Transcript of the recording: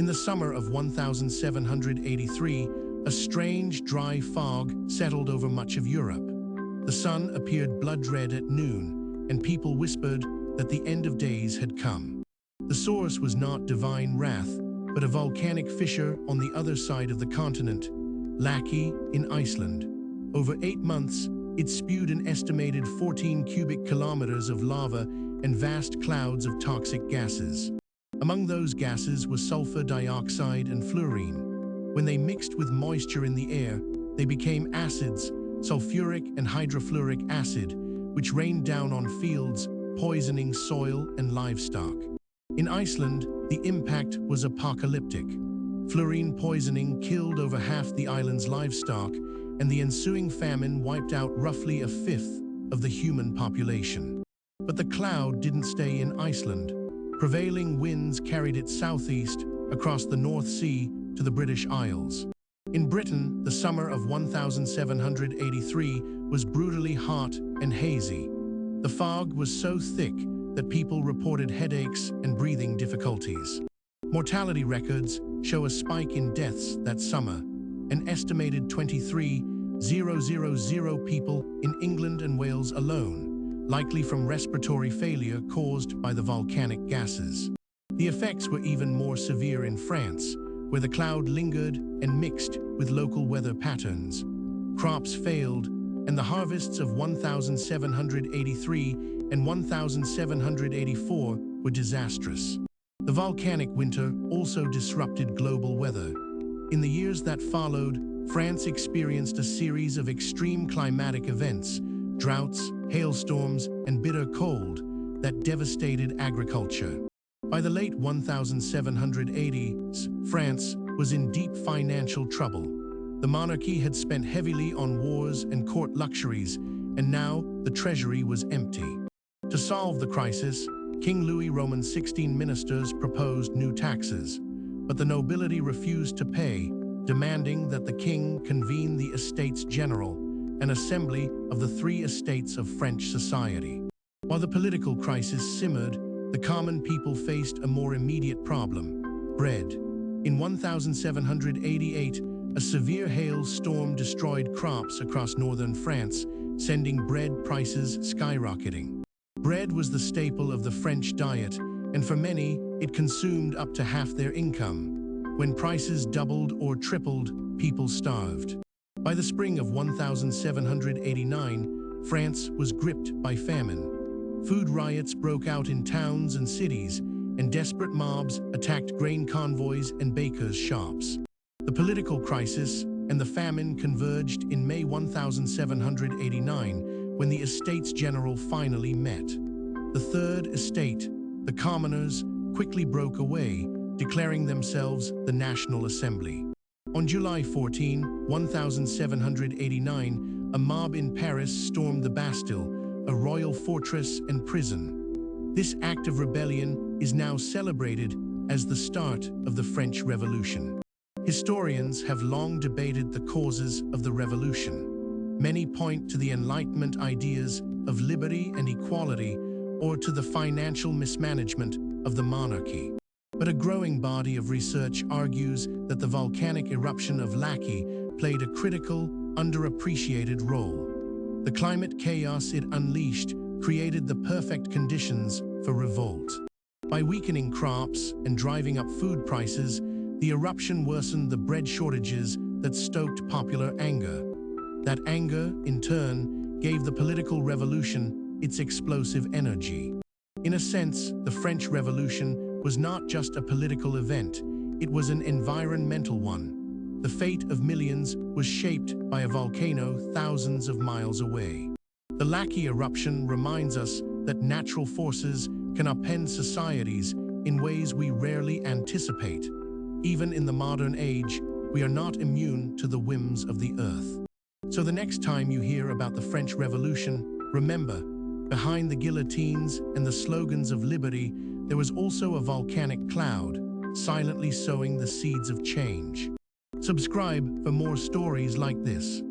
In the summer of 1783, a strange, dry fog settled over much of Europe. The sun appeared blood-red at noon, and people whispered that the end of days had come. The source was not divine wrath, but a volcanic fissure on the other side of the continent, Laki in Iceland. Over 8 months, it spewed an estimated 14 cubic kilometers of lava and vast clouds of toxic gases. Among those gases were sulfur dioxide and fluorine. When they mixed with moisture in the air, they became acids, sulfuric and hydrofluoric acid, which rained down on fields, poisoning soil and livestock. In Iceland, the impact was apocalyptic. Fluorine poisoning killed over half the island's livestock, and the ensuing famine wiped out roughly a fifth of the human population. But the cloud didn't stay in Iceland. Prevailing winds carried it southeast across the North Sea to the British Isles. In Britain, the summer of 1783 was brutally hot and hazy. The fog was so thick that people reported headaches and breathing difficulties. Mortality records show a spike in deaths that summer. An estimated 23,000 people in England and Wales alone, likely from respiratory failure caused by the volcanic gases. The effects were even more severe in France, where the cloud lingered and mixed with local weather patterns. Crops failed, and the harvests of 1783 and 1784 were disastrous. The volcanic winter also disrupted global weather. In the years that followed, France experienced a series of extreme climatic events, droughts, hailstorms, and bitter cold that devastated agriculture. By the late 1780s, France was in deep financial trouble. The monarchy had spent heavily on wars and court luxuries, and now the treasury was empty. To solve the crisis, King Louis Roman 16 ministers proposed new taxes, but the nobility refused to pay, demanding that the king convene the Estates General, an assembly of the 3 estates of French society. While the political crisis simmered, the common people faced a more immediate problem: bread. In 1788, a severe hailstorm destroyed crops across northern France, sending bread prices skyrocketing. Bread was the staple of the French diet, and for many, it consumed up to half their income. When prices doubled or tripled, people starved. By the spring of 1789, France was gripped by famine. Food riots broke out in towns and cities, and desperate mobs attacked grain convoys and bakers' shops. The political crisis and the famine converged in May 1789, when the Estates General finally met. The Third Estate, the commoners, quickly broke away, declaring themselves the National Assembly. On July 14, 1789, a mob in Paris stormed the Bastille, a royal fortress and prison. This act of rebellion is now celebrated as the start of the French Revolution. Historians have long debated the causes of the revolution. Many point to the Enlightenment ideas of liberty and equality, or to the financial mismanagement of the monarchy. But a growing body of research argues that the volcanic eruption of Laki played a critical, underappreciated role. The climate chaos it unleashed created the perfect conditions for revolt. By weakening crops and driving up food prices, the eruption worsened the bread shortages that stoked popular anger. That anger, in turn, gave the political revolution its explosive energy. In a sense, the French Revolution was not just a political event, it was an environmental one. The fate of millions was shaped by a volcano thousands of miles away. The Laki eruption reminds us that natural forces can upend societies in ways we rarely anticipate. Even in the modern age, we are not immune to the whims of the earth. So the next time you hear about the French Revolution, remember, behind the guillotines and the slogans of liberty, there was also a volcanic cloud, silently sowing the seeds of change. Subscribe for more stories like this.